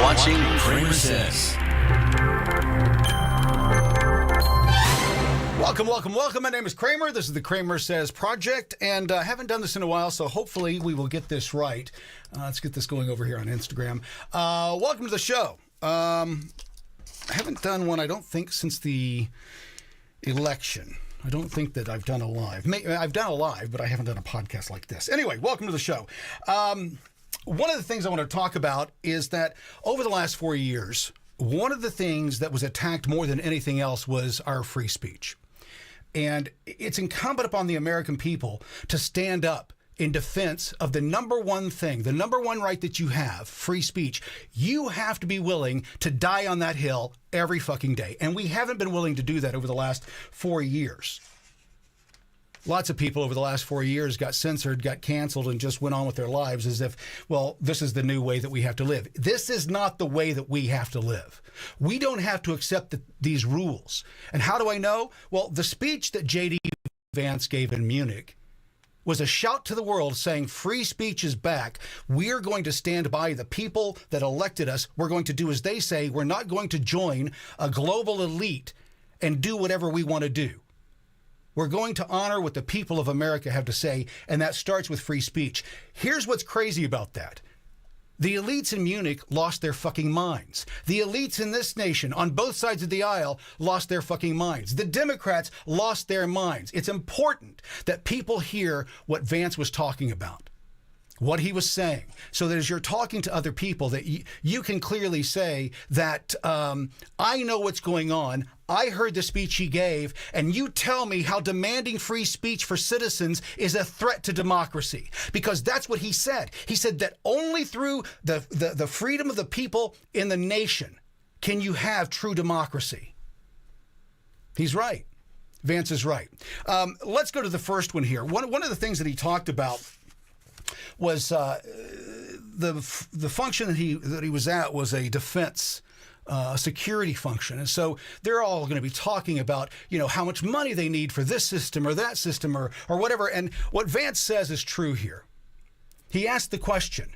watching CramerSez. Welcome. My name is Kramer. This is the CramerSez Project, and I haven't done this in a while, so hopefully we will get this right. Let's get this going over here on Instagram. Welcome to the show. I haven't done one, I don't think, since the election. I don't think that I've done a live. I've done a live, but I haven't done a podcast like this. Anyway, welcome to the show. One of the things I want to talk about is that over the last 4 years, one of the things that was attacked more than anything else was our free speech. And it's incumbent upon the American people to stand up in defense of the number one thing, the number one right that you have, free speech. You have to be willing to die on that hill every fucking day. And we haven't been willing to do that over the last 4 years. Lots of people over the last 4 years got censored, got canceled, and just went on with their lives as if, well, this is the new way that we have to live. This is not the way that we have to live. We don't have to accept these rules. And how do I know? Well, the speech that J.D. Vance gave in Munich was a shout to the world saying free speech is back. We're going to stand by the people that elected us. We're going to do as they say. We're not going to join a global elite and do whatever we want to do. We're going to honor what the people of America have to say, and that starts with free speech. Here's what's crazy about that. The elites in Munich lost their fucking minds. The elites in this nation, on both sides of the aisle, lost their fucking minds. The Democrats lost their minds. It's important that people hear what Vance was talking about, what he was saying, so that as you're talking to other people, that you can clearly say that I know what's going on. I heard the speech he gave, and you tell me how demanding free speech for citizens is a threat to democracy. Because that's what he said. He said that only through the freedom of the people in the nation can you have true democracy. He's right. Vance is right. Let's go to the first one here. One of the things that he talked about was the function that he was at was a defense security function. And so they're all going to be talking about, how much money they need for this system or that system or whatever. And what Vance says is true here. He asked the question,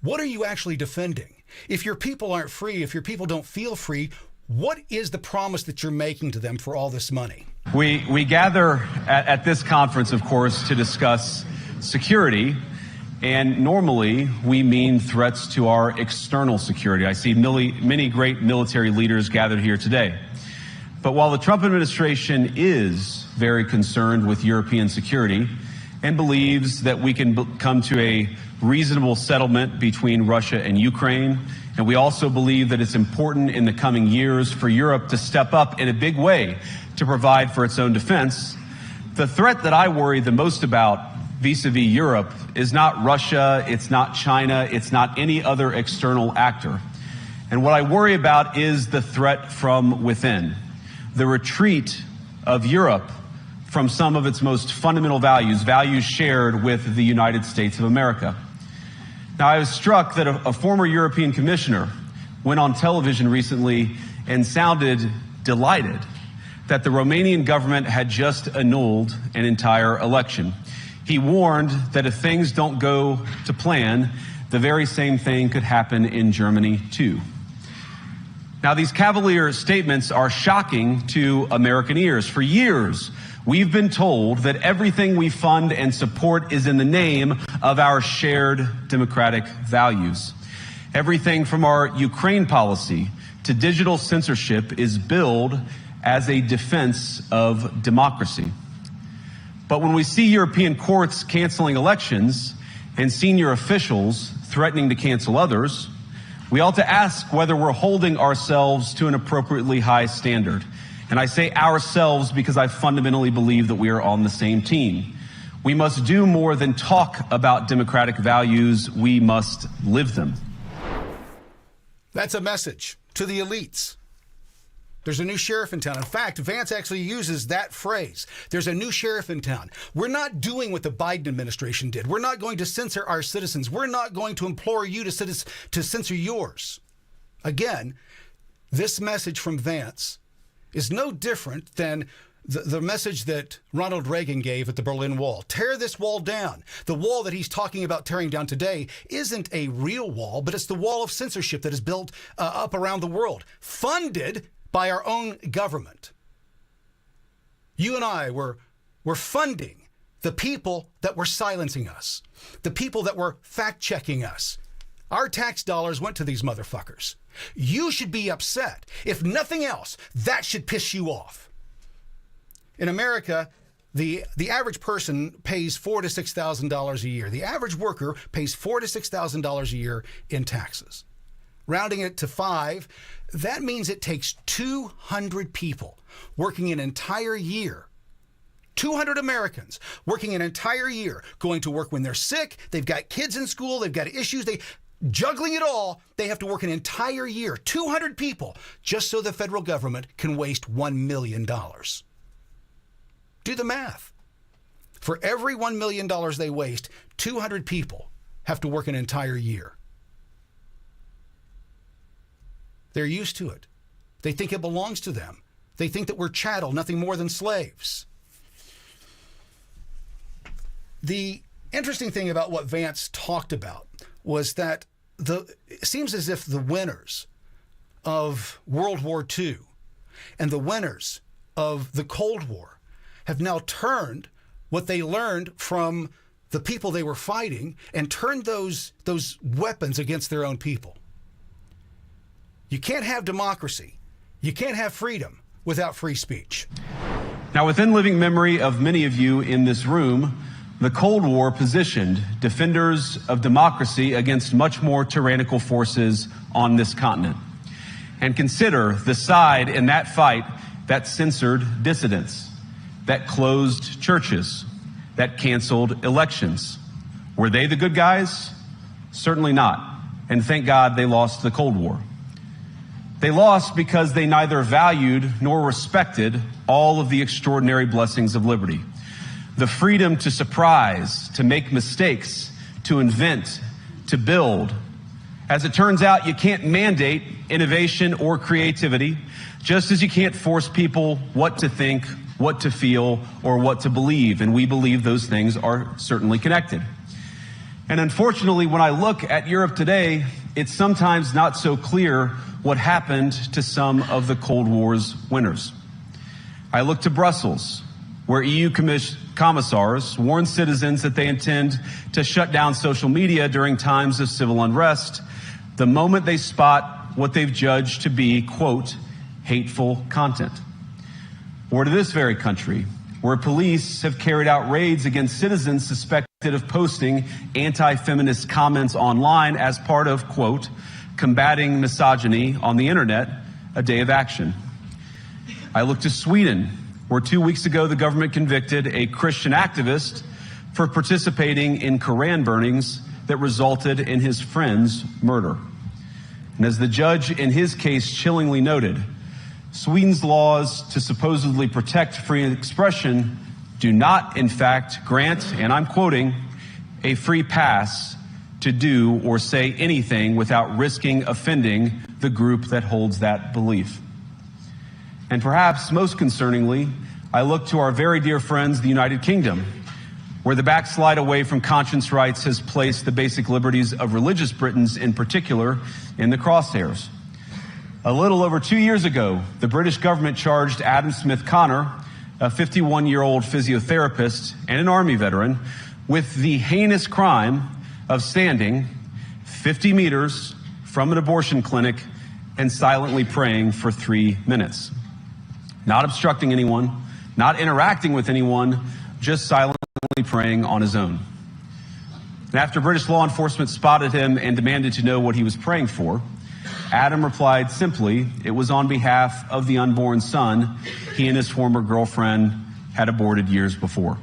what are you actually defending? If your people aren't free, if your people don't feel free, what is the promise that you're making to them for all this money? We gather at this conference, of course, to discuss security. And normally, we mean threats to our external security. I see many great military leaders gathered here today. But while the Trump administration is very concerned with European security and believes that we can come to a reasonable settlement between Russia and Ukraine, and we also believe that it's important in the coming years for Europe to step up in a big way to provide for its own defense, the threat that I worry the most about vis-a-vis Europe is not Russia, it's not China, it's not any other external actor. And what I worry about is the threat from within, the retreat of Europe from some of its most fundamental values shared with the United States of America. Now, I was struck that a former European commissioner went on television recently and sounded delighted that the Romanian government had just annulled an entire election. He warned that if things don't go to plan, the very same thing could happen in Germany, too. Now, these cavalier statements are shocking to American ears. For years, we've been told that everything we fund and support is in the name of our shared democratic values. Everything from our Ukraine policy to digital censorship is billed as a defense of democracy. But when we see European courts canceling elections and senior officials threatening to cancel others, we ought to ask whether we're holding ourselves to an appropriately high standard. And I say ourselves because I fundamentally believe that we are on the same team. We must do more than talk about democratic values. We must live them. That's a message to the elites. There's a new sheriff in town. In fact, Vance actually uses that phrase. There's a new sheriff in town. We're not doing what the Biden administration did. We're not going to censor our citizens. We're not going to implore you to censor yours. Again, this message from Vance is no different than the message that Ronald Reagan gave at the Berlin Wall. Tear this wall down. The wall that he's talking about tearing down today isn't a real wall, but it's the wall of censorship that is built up around the world, funded by our own government. You and I were funding the people that were silencing us, the people that were fact-checking us. Our tax dollars went to these motherfuckers. You should be upset. If nothing else, that should piss you off. In America, the average person pays $4,000 to $6,000 a year. The average worker pays $4,000 to $6,000 a year in taxes. Rounding it to 5, that means it takes 200 people working an entire year. 200 Americans working an entire year, going to work when they're sick, they've got kids in school, they've got issues, juggling it all, they have to work an entire year. 200 people, just so the federal government can waste $1 million. Do the math. For every $1 million they waste, 200 people have to work an entire year. They're used to it. They think it belongs to them. They think that we're chattel, nothing more than slaves. The interesting thing about what Vance talked about was that it seems as if the winners of World War II and the winners of the Cold War have now turned what they learned from the people they were fighting and turned those weapons against their own people. You can't have democracy. You can't have freedom without free speech. Now, within living memory of many of you in this room, the Cold War positioned defenders of democracy against much more tyrannical forces on this continent. And consider the side in that fight that censored dissidents, that closed churches, that canceled elections. Were they the good guys? Certainly not. And thank God they lost the Cold War. They lost because they neither valued nor respected all of the extraordinary blessings of liberty. The freedom to surprise, to make mistakes, to invent, to build. As it turns out, you can't mandate innovation or creativity, just as you can't force people what to think, what to feel, or what to believe. And we believe those things are certainly connected. And unfortunately, when I look at Europe today, it's sometimes not so clear what happened to some of the Cold War's winners. I look to Brussels, where EU commissars warn citizens that they intend to shut down social media during times of civil unrest the moment they spot what they've judged to be, quote, hateful content. Or to this very country, where police have carried out raids against citizens suspected of posting anti-feminist comments online as part of, quote, combating misogyny on the internet, a day of action. I look to Sweden, where 2 weeks ago the government convicted a Christian activist for participating in Koran burnings that resulted in his friend's murder. And as the judge in his case chillingly noted, Sweden's laws to supposedly protect free expression do not, in fact, grant, and I'm quoting, a free pass to do or say anything without risking offending the group that holds that belief. And perhaps most concerningly, I look to our very dear friends, the United Kingdom, where the backslide away from conscience rights has placed the basic liberties of religious Britons in particular in the crosshairs. A little over 2 years ago, the British government charged Adam Smith Connor, a 51-year-old physiotherapist and an Army veteran, with the heinous crime of standing 50 meters from an abortion clinic and silently praying for 3 minutes. Not obstructing anyone, not interacting with anyone, just silently praying on his own. And after British law enforcement spotted him and demanded to know what he was praying for, Adam replied simply, it was on behalf of the unborn son he and his former girlfriend had aborted years before.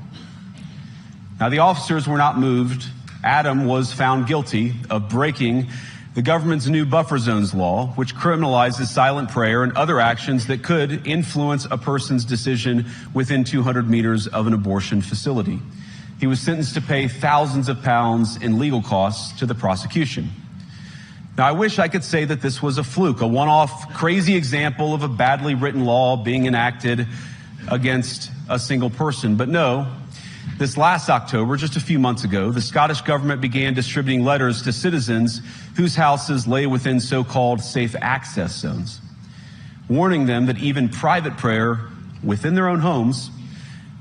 Now, the officers were not moved. Adam was found guilty of breaking the government's new buffer zones law, which criminalizes silent prayer and other actions that could influence a person's decision within 200 meters of an abortion facility. He was sentenced to pay thousands of pounds in legal costs to the prosecution. Now, I wish I could say that this was a fluke, a one-off crazy example of a badly written law being enacted against a single person. But no, this last October, just a few months ago, the Scottish government began distributing letters to citizens whose houses lay within so-called safe access zones, warning them that even private prayer within their own homes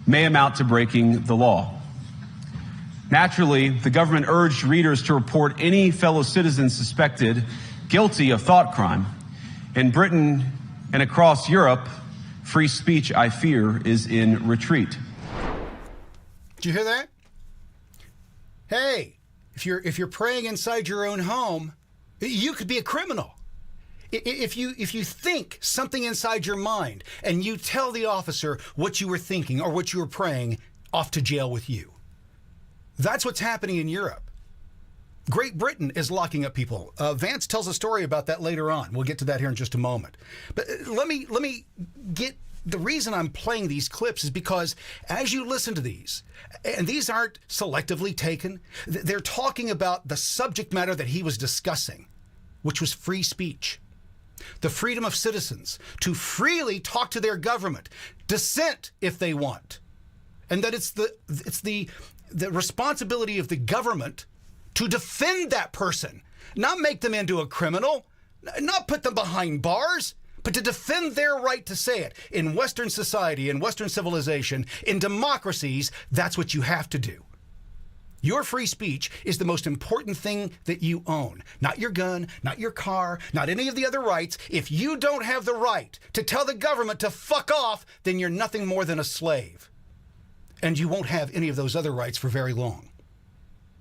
may amount to breaking the law. Naturally, the government urged readers to report any fellow citizens suspected guilty of thought crime. In Britain and across Europe, free speech, I fear, is in retreat. Did you hear that? Hey, if you're praying inside your own home, you could be a criminal. If you think something inside your mind and you tell the officer what you were thinking or what you were praying, off to jail with you. That's what's happening in Europe. Great Britain is locking up people. Vance tells a story about that later on. We'll get to that here in just a moment. But let me get the reason I'm playing these clips is because as you listen to these, and these aren't selectively taken, they're talking about the subject matter that he was discussing, which was free speech. The freedom of citizens to freely talk to their government, dissent if they want. And that it's the responsibility of the government to defend that person, not make them into a criminal, not put them behind bars, but to defend their right to say it. In Western society, in Western civilization, in democracies, that's what you have to do. Your free speech is the most important thing that you own. Not your gun, not your car, not any of the other rights. If you don't have the right to tell the government to fuck off, then you're nothing more than a slave. And you won't have any of those other rights for very long.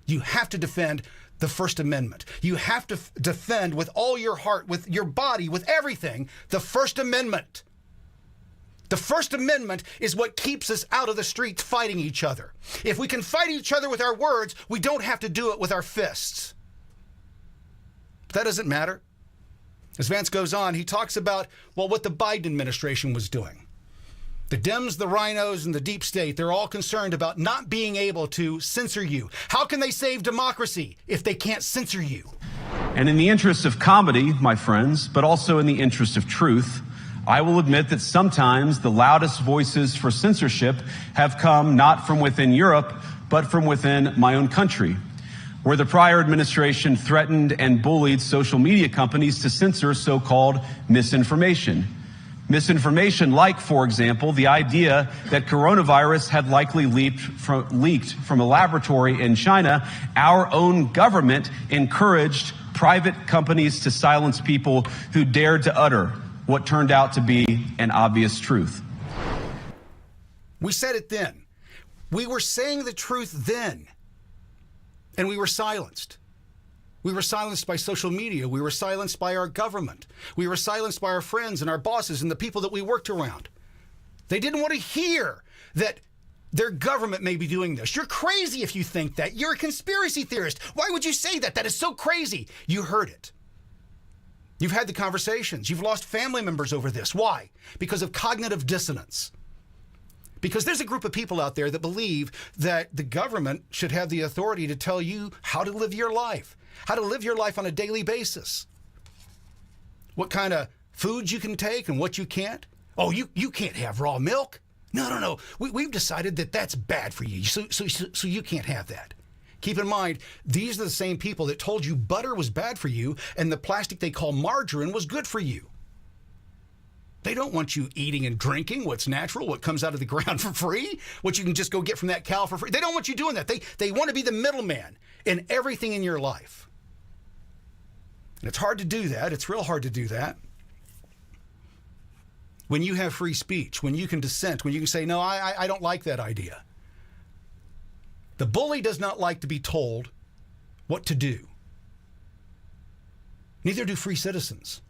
You have to defend the First Amendment. You have to defend with all your heart, with your body, with everything, the First Amendment. The First Amendment is what keeps us out of the streets fighting each other. If we can fight each other with our words, we don't have to do it with our fists. But that doesn't matter. As Vance goes on, he talks about, well, what the Biden administration was doing. The Dems, the rhinos, and the deep state, they're all concerned about not being able to censor you. How can they save democracy if they can't censor you? And in the interest of comedy, my friends, but also in the interest of truth, I will admit that sometimes the loudest voices for censorship have come not from within Europe, but from within my own country, where the prior administration threatened and bullied social media companies to censor so-called misinformation. Misinformation like, for example, the idea that coronavirus had likely leaked from a laboratory in China. Our own government encouraged private companies to silence people who dared to utter what turned out to be an obvious truth. We said it then. We were saying the truth then, and we were silenced. We were silenced by social media. We were silenced by our government. We were silenced by our friends and our bosses and the people that we worked around. They didn't want to hear that their government may be doing this. You're crazy if you think that. You're a conspiracy theorist. Why would you say that? That is so crazy. You heard it. You've had the conversations. You've lost family members over this. Why? Because of cognitive dissonance. Because there's a group of people out there that believe that the government should have the authority to tell you how to live your life. How to live your life on a daily basis. What kind of foods you can take and what you can't. Oh, you can't have raw milk. No. We've decided that that's bad for you, so you can't have that. Keep in mind, these are the same people that told you butter was bad for you and the plastic they call margarine was good for you. They don't want you eating and drinking what's natural, what comes out of the ground for free, what you can just go get from that cow for free. They don't want you doing that. They want to be the middleman in everything in your life. And it's hard to do that. It's real hard to do that. When you have free speech, when you can dissent, when you can say, no, I don't like that idea. The bully does not like to be told what to do. Neither do free citizens.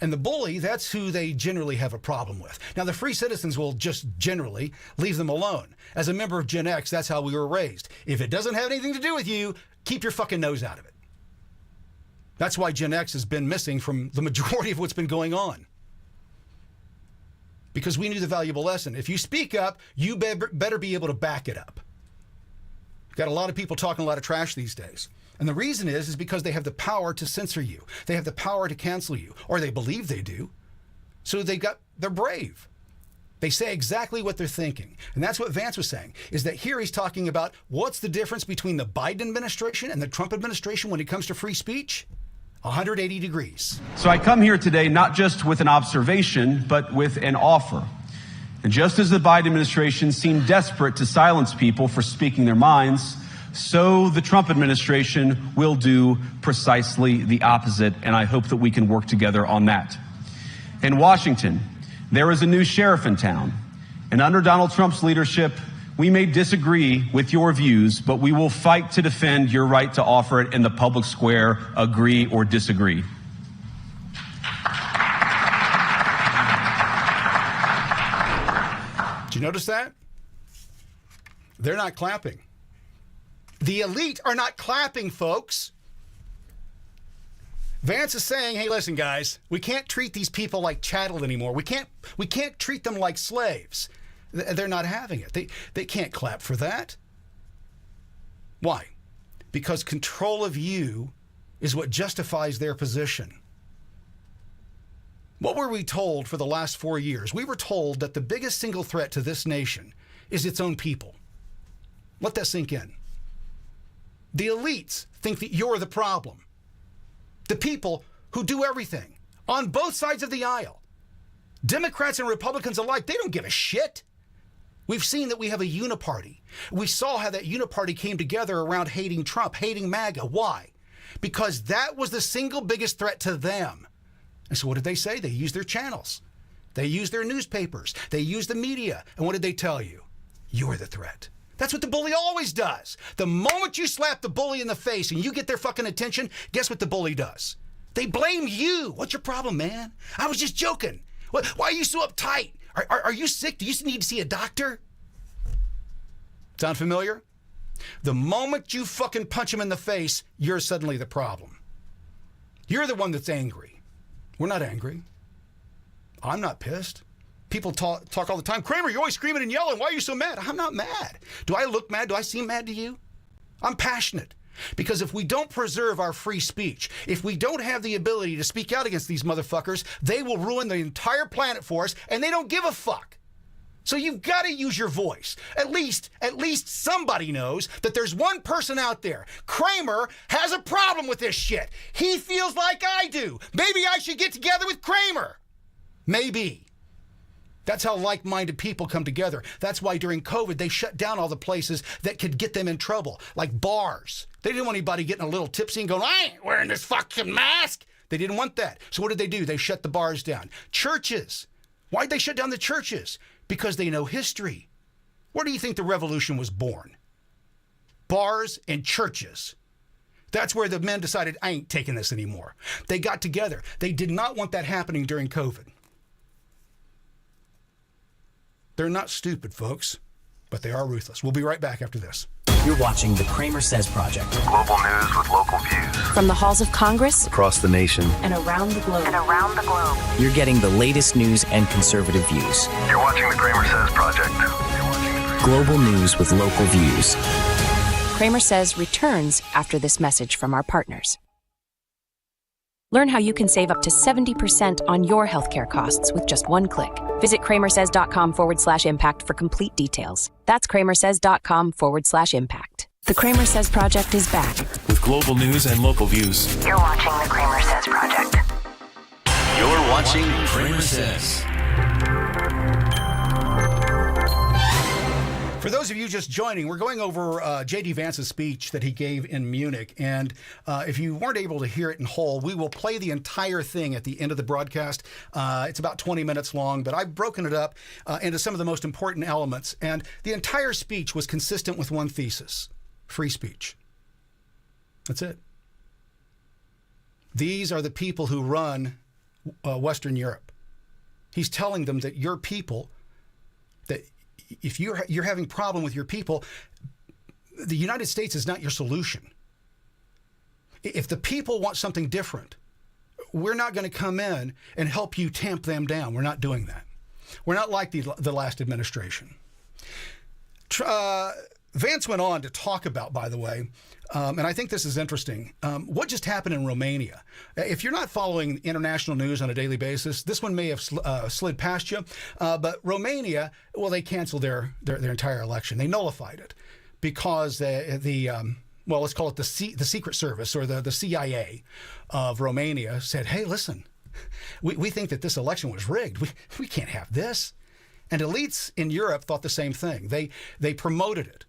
And the bully, that's who they generally have a problem with. Now, the free citizens will just generally leave them alone. As a member of Gen X, that's how we were raised. If it doesn't have anything to do with you, keep your fucking nose out of it. That's why Gen X has been missing from the majority of what's been going on. Because we knew the valuable lesson. If you speak up, you better be able to back it up. Got a lot of people talking a lot of trash these days. And the reason is because they have the power to censor you. They have the power to cancel you, or they believe they do. So they're brave. They say exactly what they're thinking. And that's what Vance was saying, is that here he's talking about what's the difference between the Biden administration and the Trump administration when it comes to free speech? 180 degrees. So I come here today not just with an observation, but with an offer. And just as the Biden administration seemed desperate to silence people for speaking their minds, so the Trump administration will do precisely the opposite, and I hope that we can work together on that. In Washington, there is a new sheriff in town, and under Donald Trump's leadership, we may disagree with your views, but we will fight to defend your right to offer it in the public square, agree or disagree. Did you notice that? They're not clapping. The elite are not clapping, folks. Vance is saying, hey, listen, guys, we can't treat these people like chattel anymore. We can't treat them like slaves. They're not having it. They can't clap for that. Why? Because control of you is what justifies their position. What were we told for the last 4 years? We were told that the biggest single threat to this nation is its own people. Let that sink in. The elites think that you're the problem. The people who do everything on both sides of the aisle, Democrats and Republicans alike, they don't give a shit. We've seen that we have a uniparty. We saw how that uniparty came together around hating Trump, hating MAGA. Why? Because that was the single biggest threat to them. And so what did they say? They used their channels. They used their newspapers. They used the media. And what did they tell you? You're the threat. That's what the bully always does. The moment you slap the bully in the face and you get their fucking attention, guess what the bully does? They blame you. What's your problem, man? I was just joking. Why are you so uptight? Are you sick? Do you need to see a doctor? Sound familiar? The moment you fucking punch him in the face, you're suddenly the problem. You're the one that's angry. We're not angry. I'm not pissed. People talk all the time. Kramer, you're always screaming and yelling. Why are you so mad? I'm not mad. Do I look mad? Do I seem mad to you? I'm passionate. Because if we don't preserve our free speech, if we don't have the ability to speak out against these motherfuckers, they will ruin the entire planet for us, and they don't give a fuck. So you've got to use your voice. At least somebody knows that there's one person out there. Kramer has a problem with this shit. He feels like I do. Maybe I should get together with Kramer. Maybe. That's how like-minded people come together. That's why during COVID, they shut down all the places that could get them in trouble, like bars. They didn't want anybody getting a little tipsy and going, I ain't wearing this fucking mask. They didn't want that. So what did they do? They shut the bars down. Churches. Why'd they shut down the churches? Because they know history. Where do you think the revolution was born? Bars and churches. That's where the men decided, I ain't taking this anymore. They got together. They did not want that happening during COVID. They're not stupid, folks, but they are ruthless. We'll be right back after this. You're watching the CramerSez Project. Global news with local views. From the halls of Congress Across the nation. and around the globe. You're getting the latest news and conservative views. You're watching the CramerSez Project. Global news with local views. CramerSez returns after this message from our partners. Learn how you can save up to 70% on your healthcare costs with just one click. Visit CramerSez.com/impact for complete details. That's CramerSez.com/impact. The CramerSez Project is back. With global news and local views. You're watching the CramerSez Project. You're watching CramerSez. For those of you just joining, we're going over J.D. Vance's speech that he gave in Munich. And if you weren't able to hear it in whole, we will play the entire thing at the end of the broadcast. It's about 20 minutes long, but I've broken it up into some of the most important elements. And the entire speech was consistent with one thesis: free speech. That's it. These are the people who run Western Europe. He's telling them that your people, that if you're having a problem with your people, the United States is not your solution. If the people want something different, we're not going to come in and help you tamp them down. We're not doing that. We're not like the last administration. Vance went on to talk about, by the way, and I think this is interesting, what just happened in Romania. If you're not following international news on a daily basis, this one may have slid past you, but Romania, well, they canceled their entire election. They nullified it because well, let's call it the Secret Service or the CIA of Romania said, hey, listen, we think that this election was rigged. We can't have this. And elites in Europe thought the same thing. They promoted it.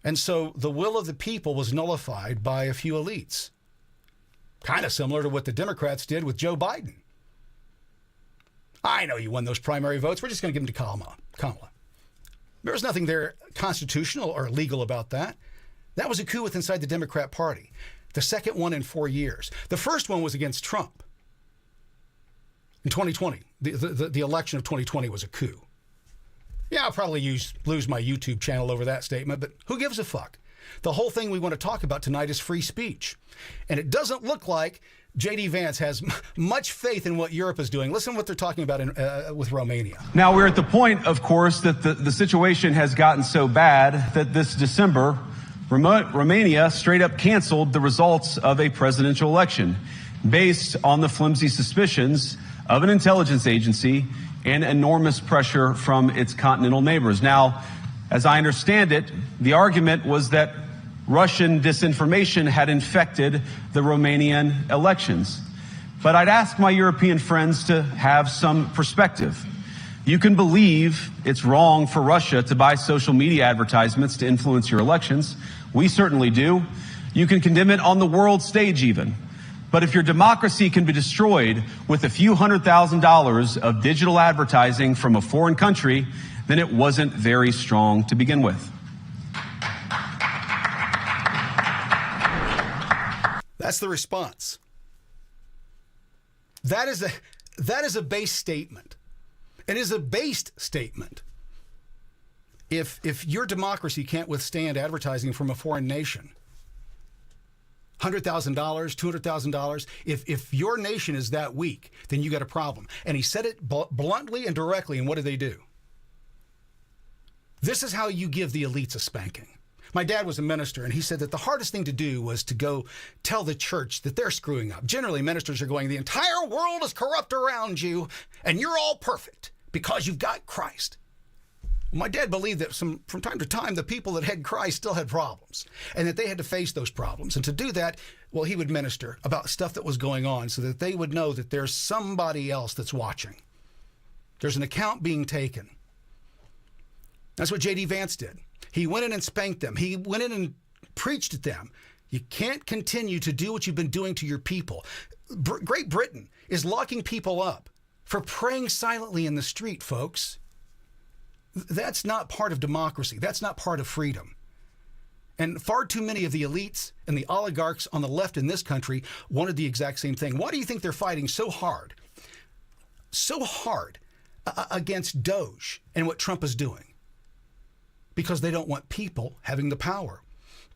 And so the will of the people was nullified by a few elites. Kind of similar to what the Democrats did with Joe Biden. I know you won those primary votes. We're just going to give them to Kamala. There was nothing there constitutional or legal about that. That was a coup inside the Democrat Party. The second one in 4 years. The first one was against Trump. In 2020, the election of 2020 was a coup. Yeah, I'll probably lose my YouTube channel over that statement, but who gives a fuck? The whole thing we want to talk about tonight is free speech. And it doesn't look like J.D. Vance has much faith in what Europe is doing. Listen to what they're talking about with Romania. Now, we're at the point, of course, that the situation has gotten so bad that this December, Romania straight up canceled the results of a presidential election based on the flimsy suspicions of an intelligence agency and enormous pressure from its continental neighbors. Now, as I understand it, the argument was that Russian disinformation had infected the Romanian elections. But I'd ask my European friends to have some perspective. You can believe it's wrong for Russia to buy social media advertisements to influence your elections. We certainly do. You can condemn it on the world stage even. But if your democracy can be destroyed with a few $100,000 of digital advertising from a foreign country, then it wasn't very strong to begin with. That's the response. That is a base statement. It is a based statement. If your democracy can't withstand advertising from a foreign nation, $100,000, $200,000. If your nation is that weak, then you got a problem. And he said it bluntly and directly. And what did they do? This is how you give the elites a spanking. My dad was a minister, and he said that the hardest thing to do was to go tell the church that they're screwing up. Generally, ministers are going, the entire world is corrupt around you, and you're all perfect because you've got Christ. My dad believed that from time to time, the people that had Christ still had problems and that they had to face those problems. And to do that, well, he would minister about stuff that was going on so that they would know that there's somebody else that's watching. There's an account being taken. That's what J.D. Vance did. He went in and spanked them. He went in and preached at them. You can't continue to do what you've been doing to your people. Great Britain is locking people up for praying silently in the street, folks. That's not part of democracy. That's not part of freedom. And far too many of the elites and the oligarchs on the left in this country wanted the exact same thing. Why do you think they're fighting so hard against Doge and what Trump is doing? Because they don't want people having the power.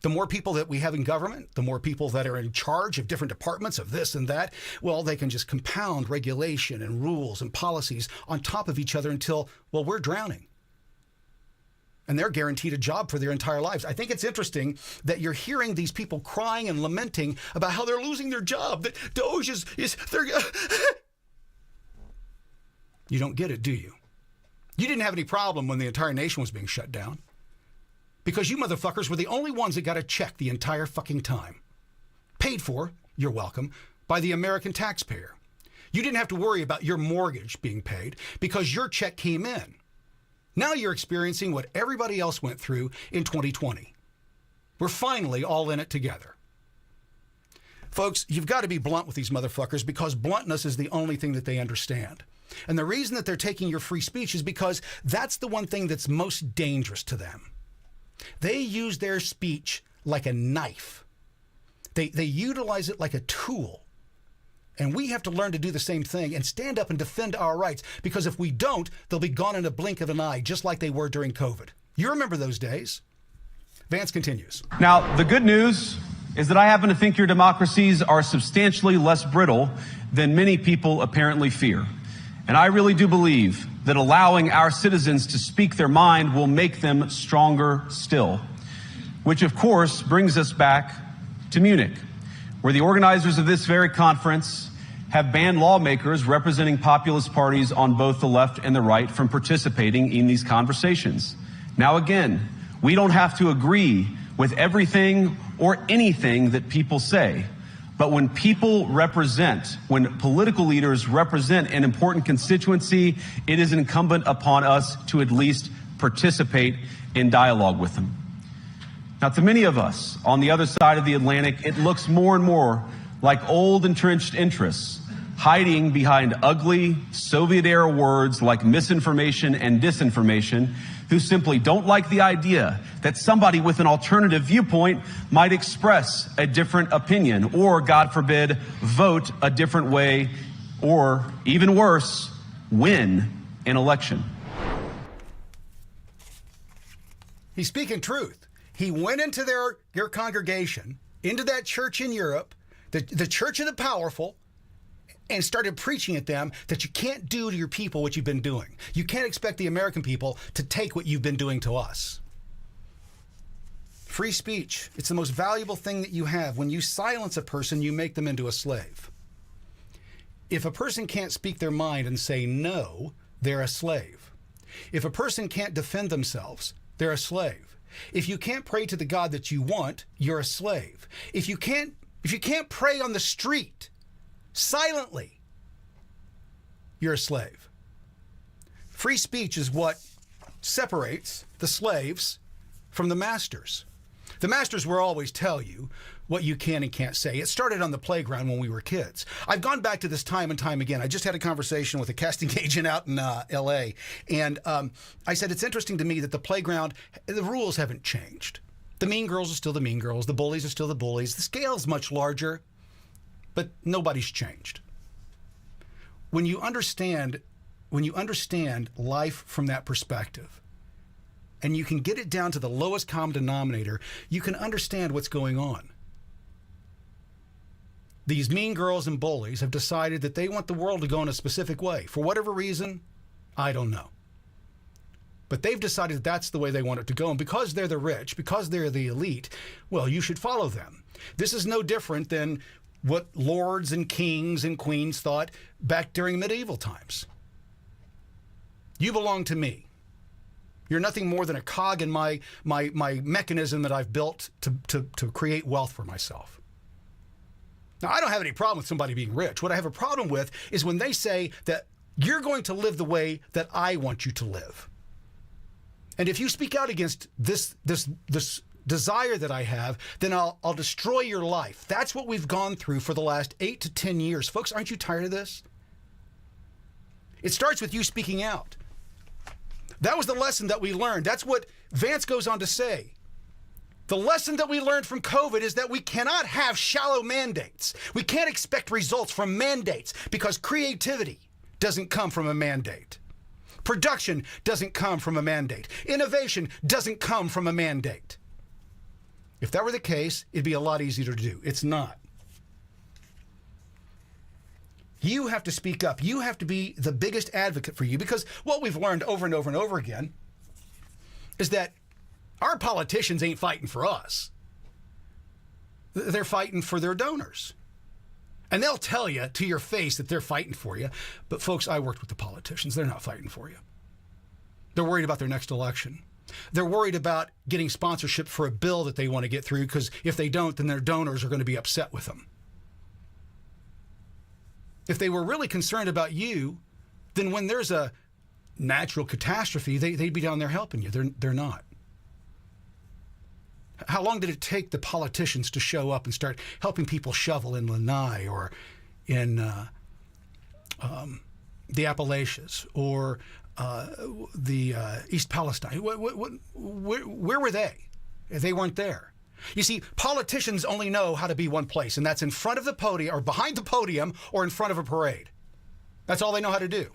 The more people that we have in government, the more people that are in charge of different departments of this and that, well, they can just compound regulation and rules and policies on top of each other until, well, we're drowning. And they're guaranteed a job for their entire lives. I think it's interesting that you're hearing these people crying and lamenting about how they're losing their job, that Doge they're... You don't get it, do you? You didn't have any problem when the entire nation was being shut down. Because you motherfuckers were the only ones that got a check the entire fucking time. Paid for, you're welcome, by the American taxpayer. You didn't have to worry about your mortgage being paid because your check came in. Now you're experiencing what everybody else went through in 2020. We're finally all in it together. Folks, you've got to be blunt with these motherfuckers because bluntness is the only thing that they understand. And the reason that they're taking your free speech is because that's the one thing that's most dangerous to them. They use their speech like a knife. They utilize it like a tool. And we have to learn to do the same thing and stand up and defend our rights, because if we don't, they'll be gone in a blink of an eye, just like they were during COVID. You remember those days. Vance continues. Now, the good news is that I happen to think your democracies are substantially less brittle than many people apparently fear. And I really do believe that allowing our citizens to speak their mind will make them stronger still. Which, of course, brings us back to Munich, where the organizers of this very conference have banned lawmakers representing populist parties on both the left and the right from participating in these conversations. Now, again, we don't have to agree with everything or anything that people say. But when when political leaders represent an important constituency, it is incumbent upon us to at least participate in dialogue with them. Now, to many of us on the other side of the Atlantic, it looks more and more like old entrenched interests hiding behind ugly Soviet-era words like misinformation and disinformation, who simply don't like the idea that somebody with an alternative viewpoint might express a different opinion or, God forbid, vote a different way or, even worse, win an election. He's speaking truth. He went into their congregation, into that church in Europe, the church of the powerful, and started preaching at them that you can't do to your people what you've been doing. You can't expect the American people to take what you've been doing to us. Free speech, it's the most valuable thing that you have. When you silence a person, you make them into a slave. If a person can't speak their mind and say no, they're a slave. If a person can't defend themselves, they're a slave. If you can't pray to the God that you want, you're a slave. If you can't pray on the street silently, you're a slave. Free speech is what separates the slaves from the masters. The masters will always tell you what you can and can't say. It started on the playground when we were kids. I've gone back to this time and time again. I just had a conversation with a casting agent out in L.A., and I said it's interesting to me that the playground, the rules haven't changed. The mean girls are still the mean girls. The bullies are still the bullies. The scale's much larger, but nobody's changed. When you understand life from that perspective, and you can get it down to the lowest common denominator, you can understand what's going on. These mean girls and bullies have decided that they want the world to go in a specific way. For whatever reason, I don't know. But they've decided that that's the way they want it to go. And because they're the rich, because they're the elite, well, you should follow them. This is no different than what lords and kings and queens thought back during medieval times. You belong to me. You're nothing more than a cog in my mechanism that I've built to create wealth for myself. Now, I don't have any problem with somebody being rich. What I have a problem with is when they say that you're going to live the way that I want you to live. And if you speak out against this desire that I have, then I'll destroy your life. That's what we've gone through for the last 8 to 10 years. Folks, aren't you tired of this? It starts with you speaking out. That was the lesson that we learned. That's what Vance goes on to say. The lesson that we learned from COVID is that we cannot have shallow mandates. We can't expect results from mandates because creativity doesn't come from a mandate. Production doesn't come from a mandate. Innovation doesn't come from a mandate. If that were the case, it'd be a lot easier to do. It's not. You have to speak up. You have to be the biggest advocate for you, because what we've learned over and over and over again is that our politicians ain't fighting for us. They're fighting for their donors. And they'll tell you to your face that they're fighting for you. But folks, I worked with the politicians. They're not fighting for you. They're worried about their next election. They're worried about getting sponsorship for a bill that they want to get through, because if they don't, then their donors are going to be upset with them. If they were really concerned about you, then when there's a natural catastrophe, they'd be down there helping you. They're not. How long did it take the politicians to show up and start helping people shovel in Lanai or in the Appalachians or the East Palestine? Where were they? They weren't there. You see, politicians only know how to be one place, and that's in front of the podium or behind the podium or in front of a parade. That's all they know how to do.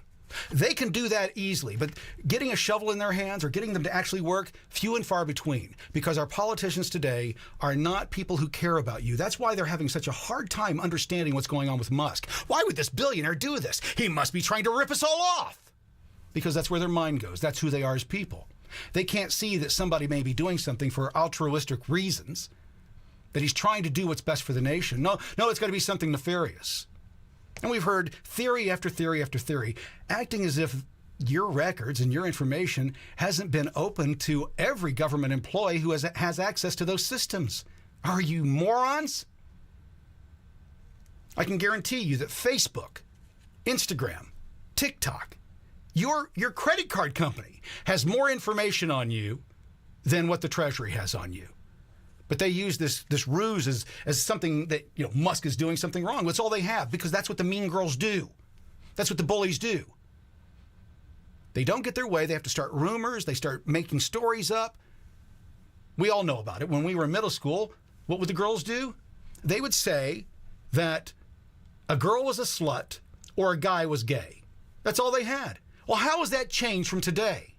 They can do that easily, but getting a shovel in their hands or getting them to actually work, few and far between, because our politicians today are not people who care about you. That's why they're having such a hard time understanding what's going on with Musk. Why would this billionaire do this? He must be trying to rip us all off. Because that's where their mind goes. That's who they are as people. They can't see that somebody may be doing something for altruistic reasons, that he's trying to do what's best for the nation. No, it's got to be something nefarious. And we've heard theory after theory after theory, acting as if your records and your information hasn't been open to every government employee who has access to those systems. Are you morons? I can guarantee you that Facebook, Instagram, TikTok, your credit card company has more information on you than what the Treasury has on you. But they use this ruse as something that, Musk is doing something wrong. That's all they have, because that's what the mean girls do. That's what the bullies do. They don't get their way. They have to start rumors. They start making stories up. We all know about it. When we were in middle school, what would the girls do? They would say that a girl was a slut or a guy was gay. That's all they had. Well, how has that changed from today?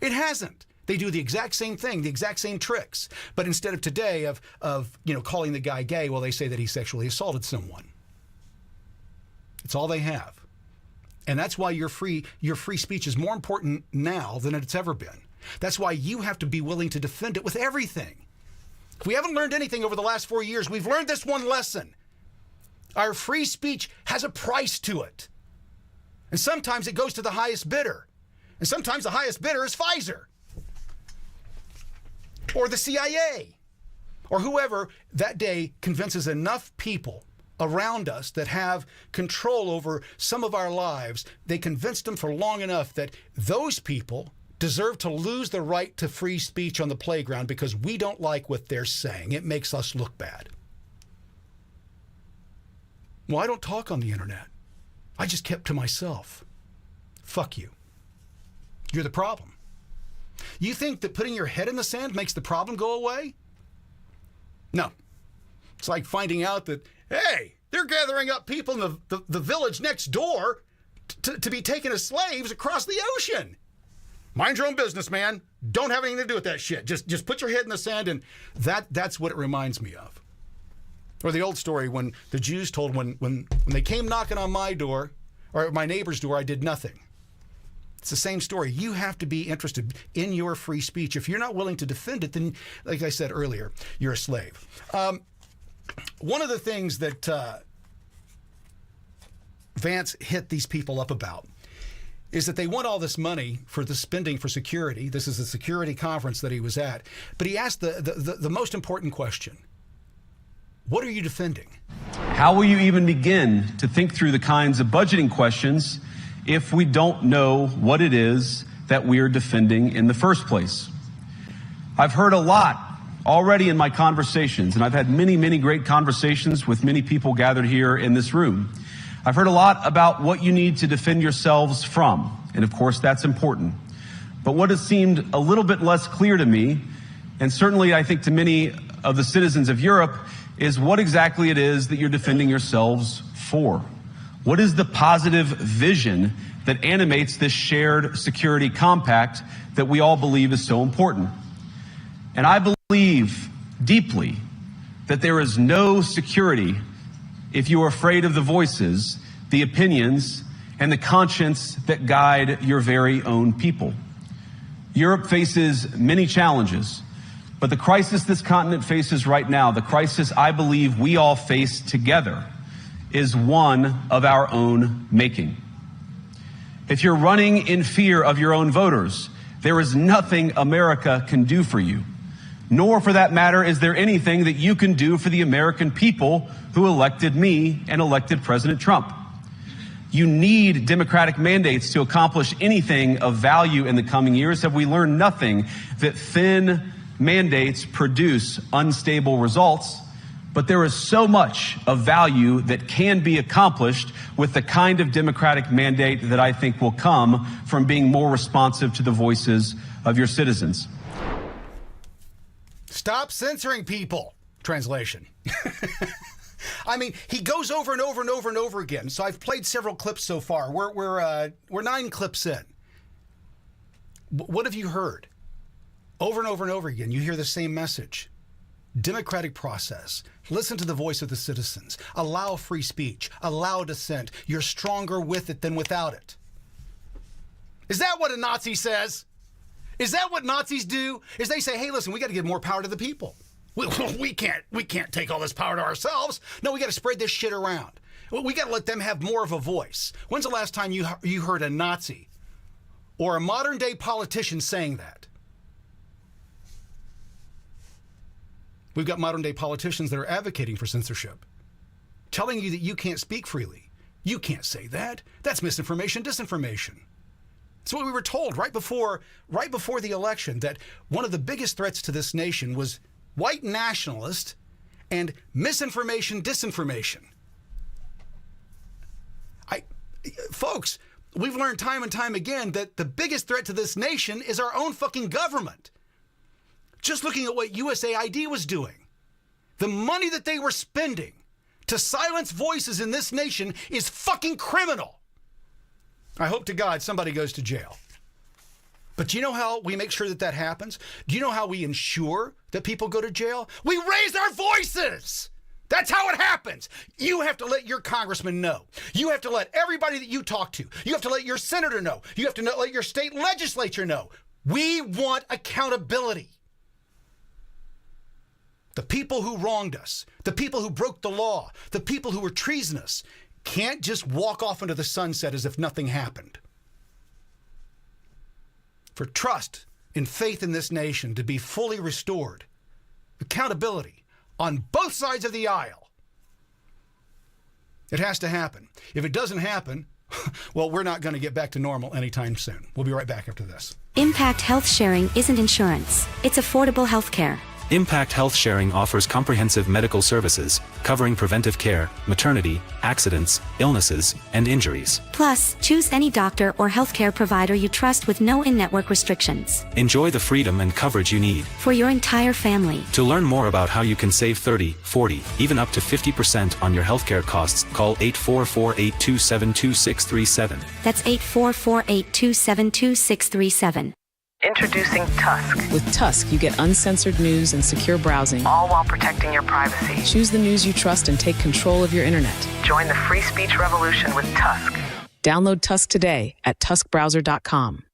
It hasn't. They do the exact same thing, the exact same tricks. But instead of today of calling the guy gay, well, they say that he sexually assaulted someone. It's all they have. And that's why your free speech is more important now than it's ever been. That's why you have to be willing to defend it with everything. If we haven't learned anything over the last 4 years, we've learned this one lesson. Our free speech has a price to it. And sometimes it goes to the highest bidder. And sometimes the highest bidder is Pfizer, or the CIA, or whoever that day convinces enough people around us that have control over some of our lives. They convinced them for long enough that those people deserve to lose the right to free speech on the playground because we don't like what they're saying. It makes us look bad. Well, I don't talk on the internet. I just kept to myself. Fuck you. You're the problem. You think that putting your head in the sand makes the problem go away? No. It's like finding out that, hey, they're gathering up people in the village next door to be taken as slaves across the ocean. Mind your own business, man. Don't have anything to do with that shit. Just put your head in the sand, and that's what it reminds me of. Or the old story when the Jews told when they came knocking on my door, or my neighbor's door, I did nothing. It's the same story. You have to be interested in your free speech. If you're not willing to defend it, then, like I said earlier, you're a slave. One of the things that Vance hit these people up about is that they want all this money for the spending for security. This is a security conference that he was at. But he asked the most important question. What are you defending? How will you even begin to think through the kinds of budgeting questions if we don't know what it is that we are defending in the first place? I've heard a lot already in my conversations, and I've had many, many great conversations with many people gathered here in this room. I've heard a lot about what you need to defend yourselves from, and of course that's important. But what has seemed a little bit less clear to me, and certainly I think to many of the citizens of Europe, is what exactly it is that you're defending yourselves for. What is the positive vision that animates this shared security compact that we all believe is so important? And I believe deeply that there is no security if you are afraid of the voices, the opinions, and the conscience that guide your very own people. Europe faces many challenges, but the crisis this continent faces right now, the crisis I believe we all face together, is one of our own making. If you're running in fear of your own voters, there is nothing America can do for you. Nor, for that matter, is there anything that you can do for the American people who elected me and elected President Trump. You need democratic mandates to accomplish anything of value in the coming years. Have we learned nothing that thin mandates produce unstable results? But there is so much of value that can be accomplished with the kind of democratic mandate that I think will come from being more responsive to the voices of your citizens. Stop censoring people. Translation. I mean, he goes over and over and over and over again. So I've played several clips so far. We're 9 clips in. What have you heard? Over and over and over again, you hear the same message. Democratic process. Listen to the voice of the citizens. Allow free speech. Allow dissent. You're stronger with it than without it. Is that what a Nazi says? Is that what Nazis do? Is they say, hey, listen, we got to give more power to the people. We can't take all this power to ourselves. No, we got to spread this shit around. We got to let them have more of a voice. When's the last time you heard a Nazi or a modern day politician saying that? We've got modern day politicians that are advocating for censorship, telling you that you can't speak freely. You can't say that. That's misinformation, disinformation. It's what we were told right before the election, that one of the biggest threats to this nation was white nationalist and misinformation, disinformation. Folks, we've learned time and time again that the biggest threat to this nation is our own fucking government. Just looking at what USAID was doing, the money that they were spending to silence voices in this nation is fucking criminal. I hope to God somebody goes to jail. But do you know how we make sure that happens? Do you know how we ensure that people go to jail? We raise our voices. That's how it happens. You have to let your congressman know. You have to let everybody that you talk to. You have to let your senator know. You have to let your state legislature know. We want accountability. The people who wronged us, the people who broke the law, the people who were treasonous, can't just walk off into the sunset as if nothing happened. For trust and faith in this nation to be fully restored, accountability on both sides of the aisle, it has to happen. If it doesn't happen, well, we're not going to get back to normal anytime soon. We'll be right back after this. Impact Health Sharing isn't insurance. It's affordable health care. Impact Health Sharing offers comprehensive medical services, covering preventive care, maternity, accidents, illnesses, and injuries. Plus, choose any doctor or healthcare provider you trust with no in-network restrictions. Enjoy the freedom and coverage you need for your entire family. To learn more about how you can save 30, 40, even up to 50% on your healthcare costs, call 844-827-2637. That's 844-827-2637. Introducing Tusk, With Tusk, you get uncensored news and secure browsing. all while protecting your privacy. Choose the news you trust and take control of your internet. Join the free speech revolution with Tusk. Download Tusk today at tuskbrowser.com.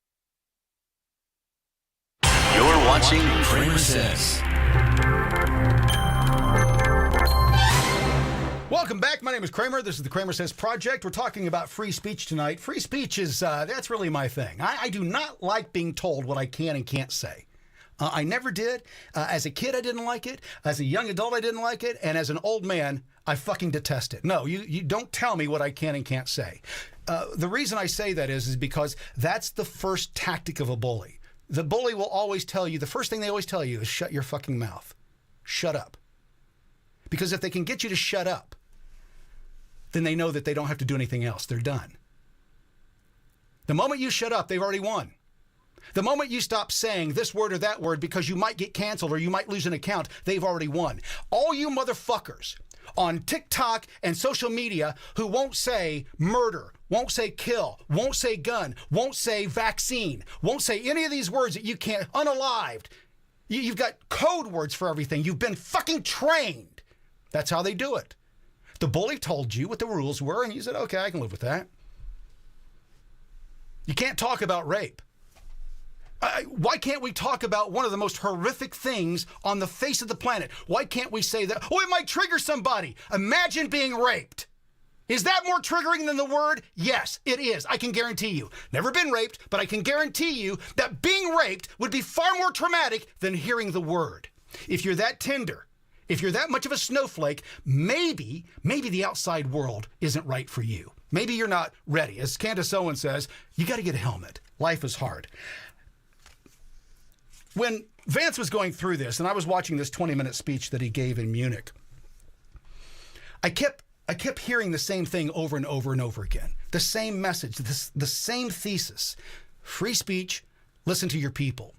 You're watching CramerSez. Welcome back. My name is Kramer. This is the CramerSez Project. We're talking about free speech tonight. Free speech is, that's really my thing. I do not like being told what I can and can't say. I never did. As a kid, I didn't like it. As a young adult, I didn't like it. And as an old man, I fucking detest it. No, you don't tell me what I can and can't say. The reason I say that is because that's the first tactic of a bully. The bully will always tell you, the first thing they always tell you is shut your fucking mouth. Shut up. Because if they can get you to shut up, then they know that they don't have to do anything else. They're done. The moment you shut up, they've already won. The moment you stop saying this word or that word because you might get canceled or you might lose an account, they've already won. All you motherfuckers on TikTok and social media who won't say murder, won't say kill, won't say gun, won't say vaccine, won't say any of these words that you can't, unalived. You've got code words for everything. You've been fucking trained. That's how they do it. The bully told you what the rules were, and you said, okay, I can live with that. You can't talk about rape. Why can't we talk about one of the most horrific things on the face of the planet? Why can't we say that, oh, it might trigger somebody. Imagine being raped. Is that more triggering than the word? Yes, it is. I can guarantee you. Never been raped, but I can guarantee you that being raped would be far more traumatic than hearing the word. If you're that tender, if you're that much of a snowflake, maybe the outside world isn't right for you. Maybe you're not ready. As Candace Owen says, you got to get a helmet. Life is hard. When Vance was going through this, and I was watching this 20-minute speech that he gave in Munich, I kept hearing the same thing over and over and over again. The same message, the same thesis. Free speech, listen to your people.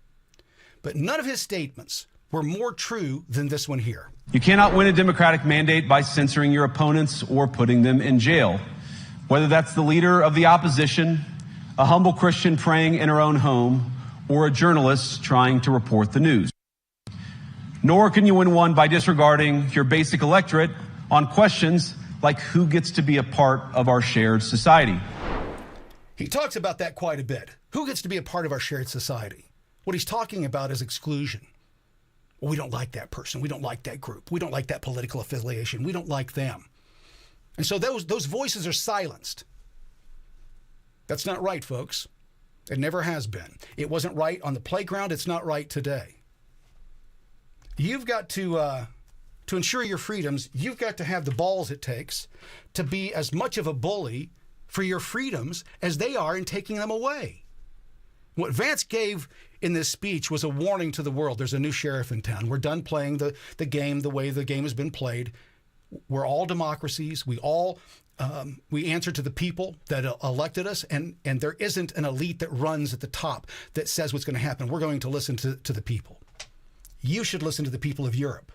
But none of his statements were more true than this one here. You cannot win a Democratic mandate by censoring your opponents or putting them in jail. Whether that's the leader of the opposition, a humble Christian praying in her own home, or a journalist trying to report the news. Nor can you win one by disregarding your basic electorate on questions like who gets to be a part of our shared society. He talks about that quite a bit. Who gets to be a part of our shared society? What he's talking about is exclusion. Well, we don't like that person. We don't like that group. We don't like that political affiliation. We don't like them. And so those voices are silenced. That's not right, folks. It never has been. It wasn't right on the playground. It's not right today. You've got to ensure your freedoms, you've got to have the balls it takes to be as much of a bully for your freedoms as they are in taking them away. What Vance gave in this speech was a warning to the world. There's a new sheriff in town. We're done playing the game the way the game has been played. We're all democracies. We all we answer to the people that elected us, and there isn't an elite that runs at the top that says what's going to happen. We're going to listen to the people. You should listen to the people of Europe.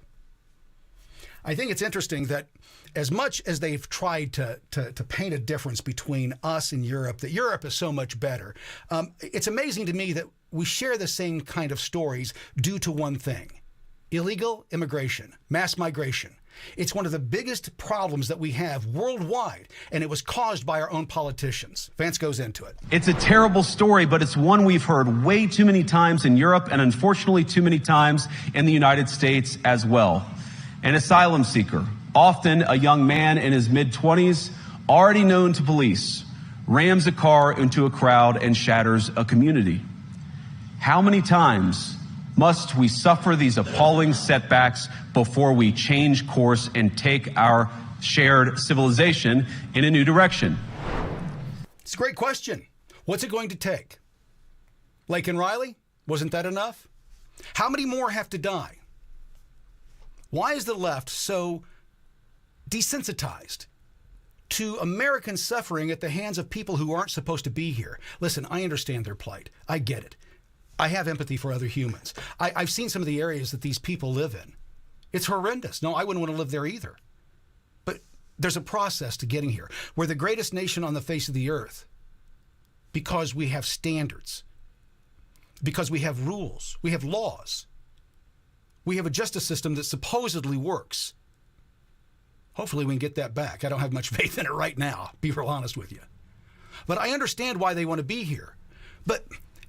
I think it's interesting that as much as they've tried to paint a difference between us and Europe, that Europe is so much better, it's amazing to me that we share the same kind of stories due to one thing: illegal immigration, mass migration. It's one of the biggest problems that we have worldwide, and it was caused by our own politicians. Vance goes into it. It's a terrible story, but it's one we've heard way too many times in Europe and unfortunately too many times in the United States as well. An asylum seeker, often a young man in his mid-20s, already known to police, rams a car into a crowd and shatters a community. How many times must we suffer these appalling setbacks before we change course and take our shared civilization in a new direction? It's a great question. What's it going to take? Lake and Riley? Wasn't that enough? How many more have to die? Why is the left so desensitized to American suffering at the hands of people who aren't supposed to be here? Listen, I understand their plight. I get it. I have empathy for other humans. I've seen some of the areas that these people live in. It's horrendous. No, I wouldn't want to live there either. But there's a process to getting here. We're the greatest nation on the face of the earth because we have standards, because we have rules, we have laws. We have a justice system that supposedly works. Hopefully we can get that back. I don't have much faith in it right now, be real honest with you. But I understand why they want to be here. But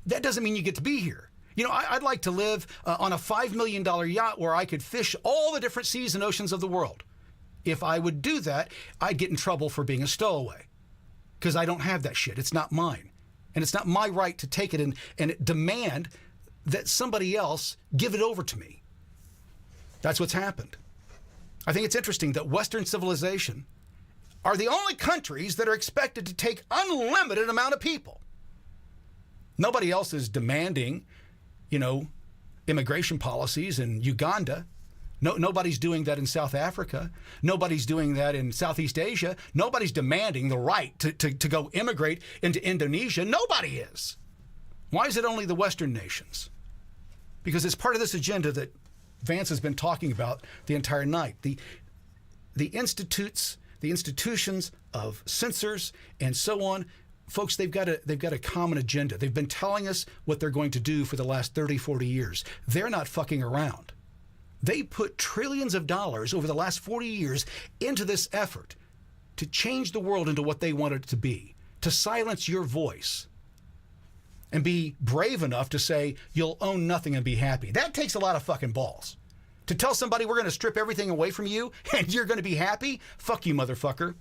that doesn't mean you get to be here. You know, I'd like to live on a $5 million yacht where I could fish all the different seas and oceans of the world. If I would do that, I'd get in trouble for being a stowaway because I don't have that shit. It's not mine. And it's not my right to take it and demand that somebody else give it over to me. That's what's happened. I think it's interesting that Western civilization are the only countries that are expected to take unlimited amount of people. Nobody else is demanding, immigration policies in Uganda. Nobody's doing that in South Africa. Nobody's doing that in Southeast Asia. Nobody's demanding the right to go immigrate into Indonesia. Nobody is. Why is it only the Western nations? Because it's part of this agenda that Vance has been talking about the entire night. The institutions of censors and so on, folks, they've got a common agenda. They've been telling us what they're going to do for the last 30, 40 years. They're not fucking around. They put trillions of dollars over the last 40 years into this effort to change the world into what they want it to be, to silence your voice and be brave enough to say you'll own nothing and be happy. That takes a lot of fucking balls. To tell somebody we're going to strip everything away from you and you're going to be happy? Fuck you, motherfucker.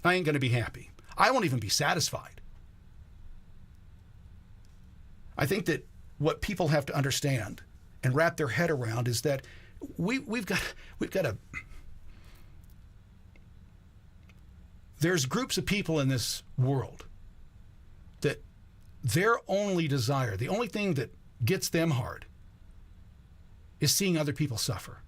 I ain't going to be happy. I won't even be satisfied. I think that what people have to understand and wrap their head around is that we've got a there's groups of people in this world that their only desire, the only thing that gets them hard, is seeing other people suffer.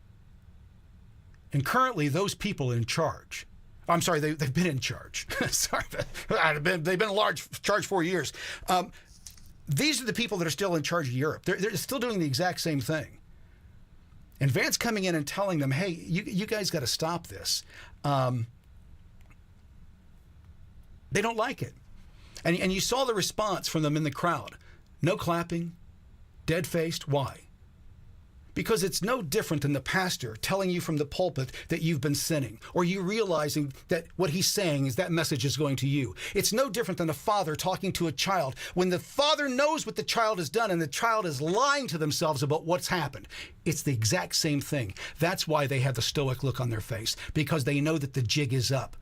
And currently, those people in charge, I'm sorry, they've been in charge. Sorry, they've been in charge 4 years. These are the people that are still in charge of Europe. They're still doing the exact same thing. And Vance coming in and telling them, hey, you guys got to stop this. They don't like it. And you saw the response from them in the crowd. No clapping, dead-faced. Why? Because it's no different than the pastor telling you from the pulpit that you've been sinning, or you realizing that what he's saying is that message is going to you. It's no different than a father talking to a child when the father knows what the child has done and the child is lying to themselves about what's happened. It's the exact same thing. That's why they have the stoic look on their face, because they know that the jig is up.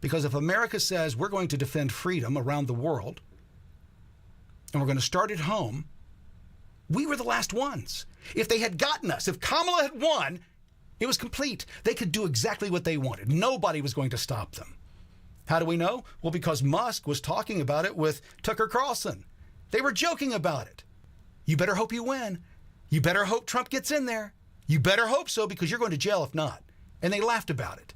Because if America says we're going to defend freedom around the world, and we're going to start at home, we were the last ones. If they had gotten us, if Kamala had won, it was complete. They could do exactly what they wanted. Nobody was going to stop them. How do we know? Well, because Musk was talking about it with Tucker Carlson. They were joking about it. You better hope you win. You better hope Trump gets in there. You better hope so, because you're going to jail if not. And they laughed about it.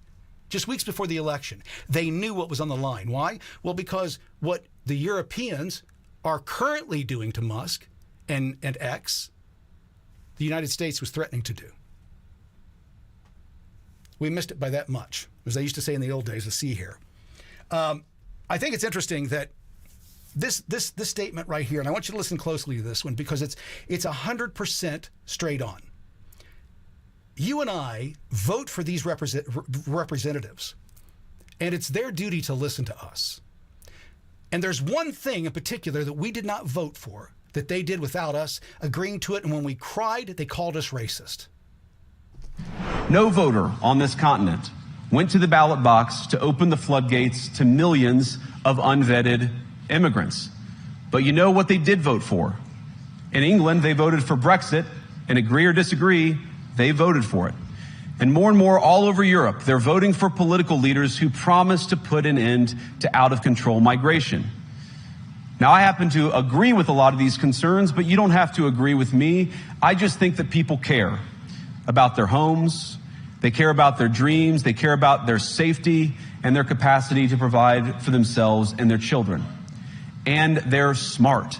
Just weeks before the election, they knew what was on the line. Why? Well, because what the Europeans are currently doing to Musk and X, the United States was threatening to do. We missed it by that much, as they used to say in the old days, the sea hair. I think it's interesting that this statement right here, and I want you to listen closely to this one because it's 100% straight on. You and I vote for these representatives, and it's their duty to listen to us. And there's one thing in particular that we did not vote for, that they did without us agreeing to it, and when we cried, they called us racist. No voter on this continent went to the ballot box to open the floodgates to millions of unvetted immigrants. But you know what they did vote for? In England, they voted for Brexit, and agree or disagree, they voted for it. And more all over Europe, they're voting for political leaders who promise to put an end to out-of-control migration. Now, I happen to agree with a lot of these concerns, but you don't have to agree with me. I just think that people care about their homes, they care about their dreams, they care about their safety and their capacity to provide for themselves and their children. And they're smart.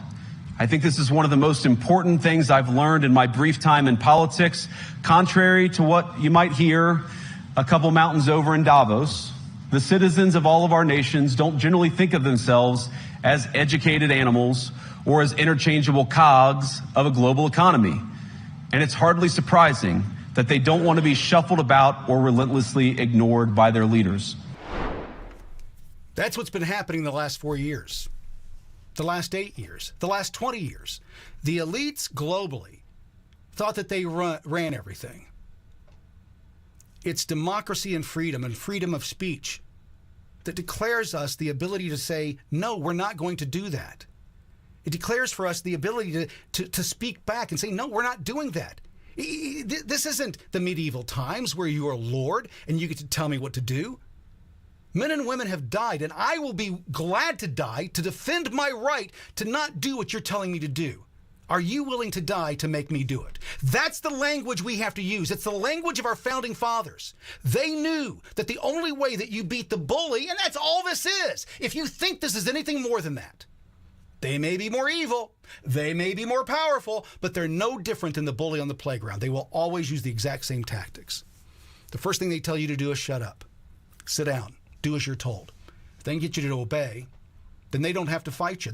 I think this is one of the most important things I've learned in my brief time in politics. Contrary to what you might hear a couple mountains over in Davos, the citizens of all of our nations don't generally think of themselves as educated animals or as interchangeable cogs of a global economy. And it's hardly surprising that they don't want to be shuffled about or relentlessly ignored by their leaders. That's what's been happening the last 4 years, the last 8 years, the last 20 years. The elites globally thought that they ran everything. It's democracy and freedom of speech that declares us the ability to say, no, we're not going to do that. It declares for us the ability to speak back and say, no, we're not doing that. This isn't the medieval times where you are Lord and you get to tell me what to do. Men and women have died, and I will be glad to die to defend my right to not do what you're telling me to do. Are you willing to die to make me do it? That's the language we have to use. It's the language of our founding fathers. They knew that the only way that you beat the bully, and that's all this is, if you think this is anything more than that. They may be more evil, they may be more powerful, but they're no different than the bully on the playground. They will always use the exact same tactics. The first thing they tell you to do is shut up, sit down, do as you're told. If they can get you to obey, then they don't have to fight you.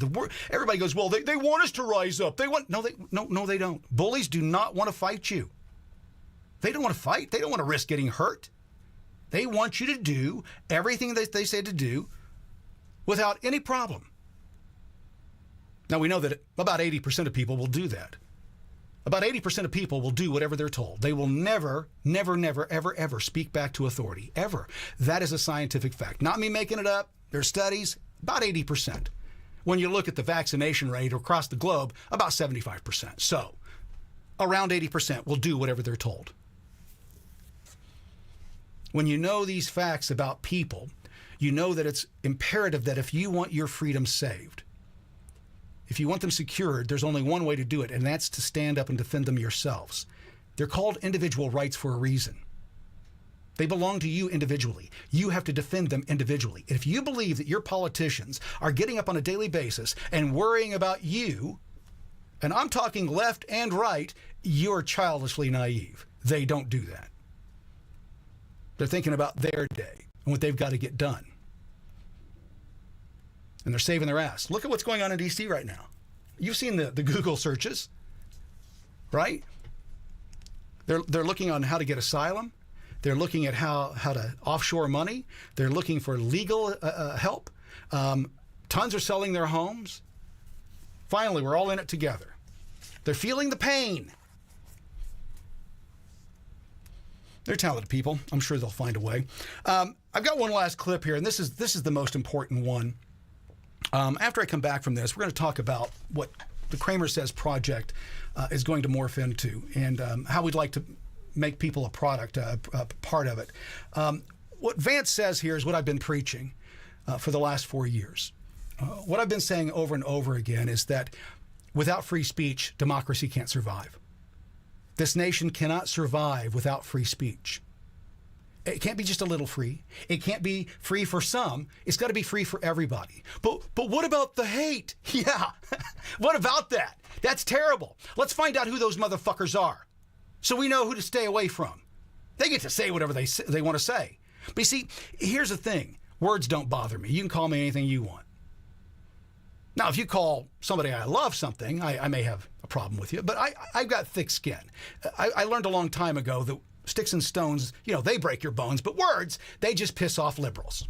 Everybody goes, well, they want us to rise up. No, they don't. Bullies do not want to fight you. They don't want to fight. They don't want to risk getting hurt. They want you to do everything that they say to do without any problem. Now, we know that about 80% of people will do that. About 80% of people will do whatever they're told. They will never, ever speak back to authority, ever. That is a scientific fact. Not me making it up. There's studies, about 80%. When you look at the vaccination rate across the globe, about 75%. So, around 80% will do whatever they're told. When you know these facts about people, you know that it's imperative that if you want your freedom saved, if you want them secured, there's only one way to do it, and that's to stand up and defend them yourselves. They're called individual rights for a reason. They belong to you individually. You have to defend them individually. If you believe that your politicians are getting up on a daily basis and worrying about you, and I'm talking left and right, you're childishly naive. they don't do that. They're thinking about their day and what they've got to get done. And they're saving their ass. Look at what's going on in D.C. right now. You've seen the Google searches, right? They're looking on how to get asylum. They're looking at how to offshore money. They're looking for legal help. Tons are selling their homes. Finally, we're all in it together. They're feeling the pain. They're talented people. I'm sure they'll find a way. I've got one last clip here, and this is the most important one. After I come back from this, we're going to talk about what the CramerSez project is going to morph into, and how we'd like to make people a product, a part of it. What Vance says here is what I've been preaching for the last 4 years. What I've been saying over and over again is that without free speech, democracy can't survive. This nation cannot survive without free speech. It can't be just a little free. It can't be free for some. It's got to be free for everybody. But what about the hate? Yeah. What about that? That's terrible. Let's find out who those motherfuckers are so we know who to stay away from. They get to say whatever they want to say. But you see, here's the thing. Words don't bother me. You can call me anything you want. Now, if you call somebody I love something, I may have a problem with you, but I've got thick skin. I learned a long time ago that sticks and stones, they break your bones, but words, they just piss off liberals.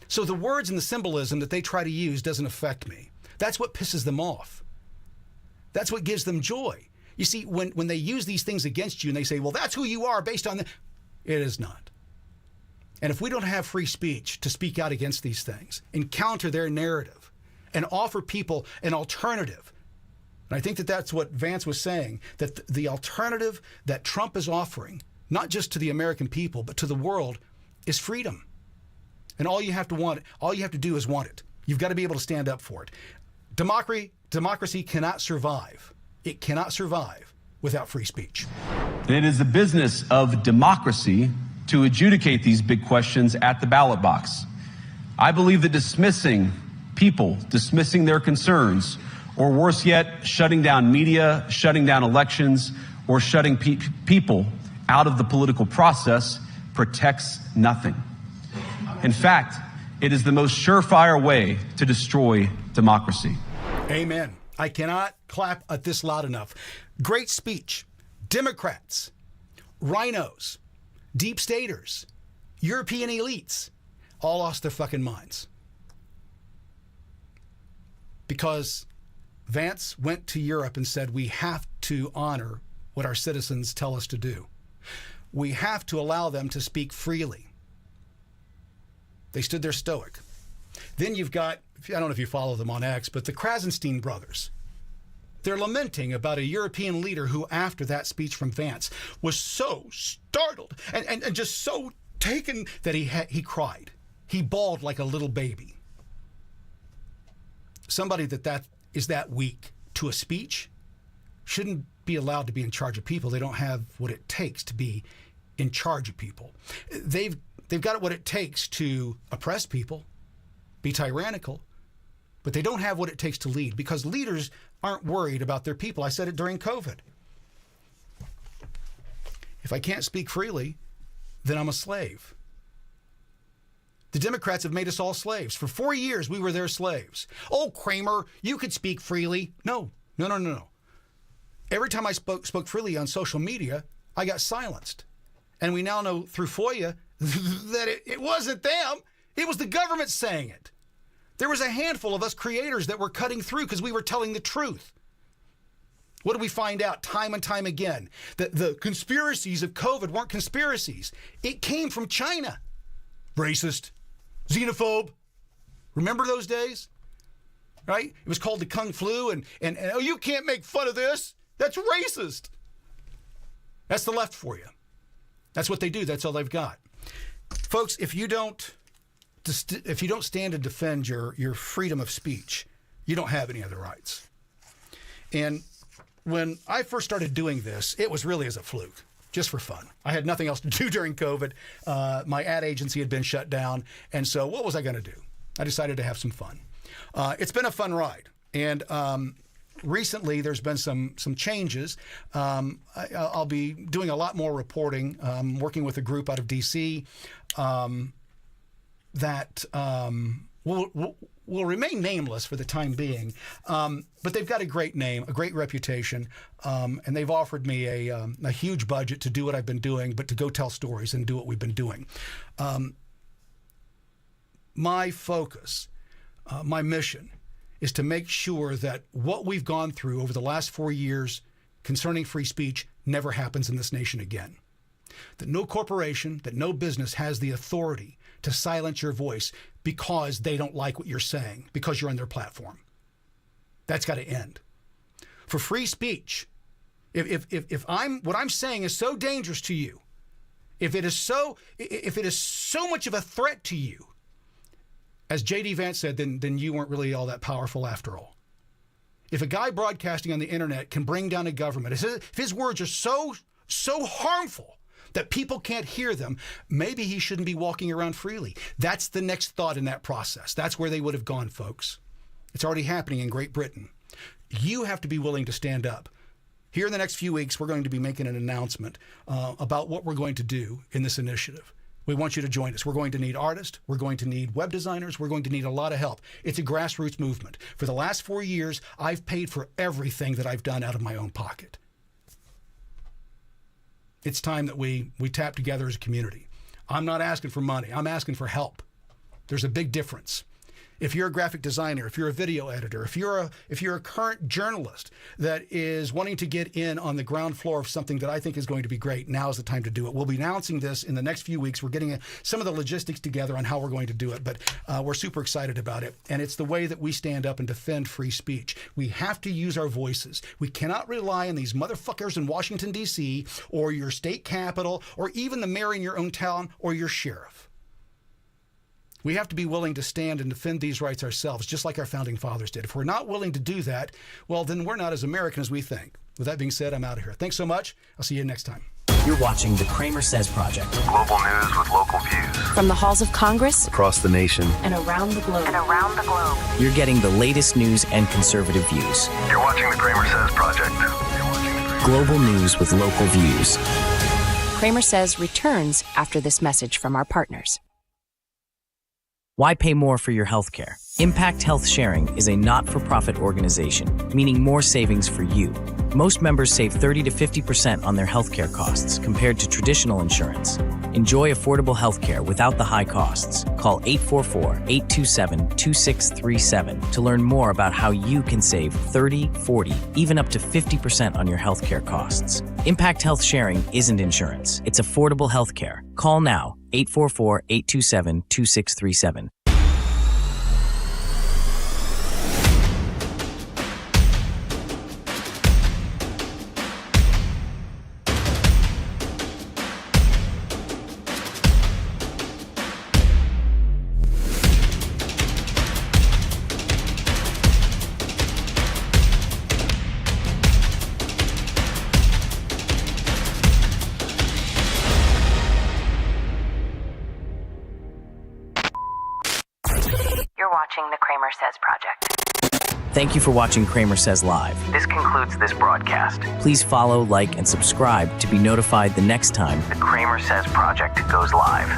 So the words and the symbolism that they try to use doesn't affect me. That's what pisses them off. That's what gives them joy. You see, when they use these things against you and they say, well, that's who you are based on it is not. And if we don't have free speech to speak out against these things and counter their narrative and offer people an alternative, and I think that that's what Vance was saying, that the alternative that Trump is offering, not just to the American people, but to the world, is freedom. And all you have to do is want it. You've got to be able to stand up for it. Democracy cannot survive. It cannot survive without free speech. It is the business of democracy to adjudicate these big questions at the ballot box. I believe that dismissing people, dismissing their concerns, or worse yet, shutting down media, shutting down elections, or shutting people out of the political process protects nothing. In fact, it is the most surefire way to destroy democracy. Amen. I cannot clap at this loud enough. Great speech. Democrats, rhinos, deep staters, European elites, all lost their fucking minds. Because Vance went to Europe and said, we have to honor what our citizens tell us to do. We have to allow them to speak freely. They stood there stoic. Then you've got, I don't know if you follow them on X, but the Krasenstein brothers. They're lamenting about a European leader who, after that speech from Vance, was so startled and just so taken that he cried. He bawled like a little baby. Somebody that is that weak to a speech shouldn't be allowed to be in charge of people. They don't have what it takes to be in charge of people. They've got what it takes to oppress people, be tyrannical, but they don't have what it takes to lead, because leaders aren't worried about their people. I said it during COVID. If I can't speak freely, then I'm a slave. The Democrats have made us all slaves. For 4 years, we were their slaves. Oh, Kramer, you could speak freely. No. Every time I spoke freely on social media, I got silenced. And we now know through FOIA that it wasn't them. It was the government saying it. There was a handful of us creators that were cutting through because we were telling the truth. What did we find out time and time again? That the conspiracies of COVID weren't conspiracies. It came from China. Racist, xenophobe. Remember those days? Right? It was called the Kung Flu, and oh, you can't make fun of this. That's racist. That's the left for you. That's what they do. That's all they've got. Folks, if you don't stand and defend your freedom of speech, you don't have any other rights. And when I first started doing this, it was really as a fluke, just for fun. I had nothing else to do during COVID. My ad agency had been shut down. And so what was I going to do? I decided to have some fun. It's been a fun ride. And recently there's been some changes. I'll be doing a lot more reporting, working with a group out of D.C. That will remain nameless for the time being, but they've got a great name, a great reputation, and they've offered me a huge budget to do what I've been doing, but to go tell stories and do what we've been doing. My focus, my mission, is to make sure that what we've gone through over the last 4 years concerning free speech never happens in this nation again. That no corporation, that no business has the authority to silence your voice because they don't like what you're saying, because you're on their platform. That's got to end. For free speech, if what I'm saying is so dangerous to you, if it is so much of a threat to you, as J.D. Vance said, then you weren't really all that powerful after all. If a guy broadcasting on the internet can bring down a government, if his words are so harmful that people can't hear them, maybe he shouldn't be walking around freely. That's the next thought in that process. That's where they would have gone, folks. It's already happening in Great Britain. You have to be willing to stand up. Here in the next few weeks, we're going to be making an announcement about what we're going to do in this initiative. We want you to join us. We're going to need artists. We're going to need web designers. We're going to need a lot of help. It's a grassroots movement. For the last 4 years, I've paid for everything that I've done out of my own pocket. It's time that we tap together as a community. I'm not asking for money. I'm asking for help. There's a big difference. If you're a graphic designer, if you're a video editor, if you're a current journalist that is wanting to get in on the ground floor of something that I think is going to be great, now is the time to do it. We'll be announcing this in the next few weeks. We're getting some of the logistics together on how we're going to do it, but we're super excited about it. And it's the way that we stand up and defend free speech. We have to use our voices. We cannot rely on these motherfuckers in Washington, D.C., or your state capital, or even the mayor in your own town, or your sheriff. We have to be willing to stand and defend these rights ourselves, just like our founding fathers did. If we're not willing to do that, well, then we're not as American as we think. With that being said, I'm out of here. Thanks so much. I'll see you next time. You're watching the CramerSez Project. Global news with local views. From the halls of Congress Across the nation. and around the globe. You're getting the latest news and conservative views. You're watching the CramerSez Project. Global news with local views. CramerSez returns after this message from our partners. Why pay more for your health care? Impact Health Sharing is a not-for-profit organization, meaning more savings for you. Most members save 30 to 50% on their healthcare costs compared to traditional insurance. Enjoy affordable healthcare without the high costs. Call 844-827-2637 to learn more about how you can save 30, 40, even up to 50% on your healthcare costs. Impact Health Sharing isn't insurance. It's affordable healthcare. Call now, 844-827-2637. You're watching the CramerSez Project. Thank you for watching CramerSez Live. This concludes this broadcast. Please follow, like, and subscribe to be notified the next time The CramerSez Project goes live.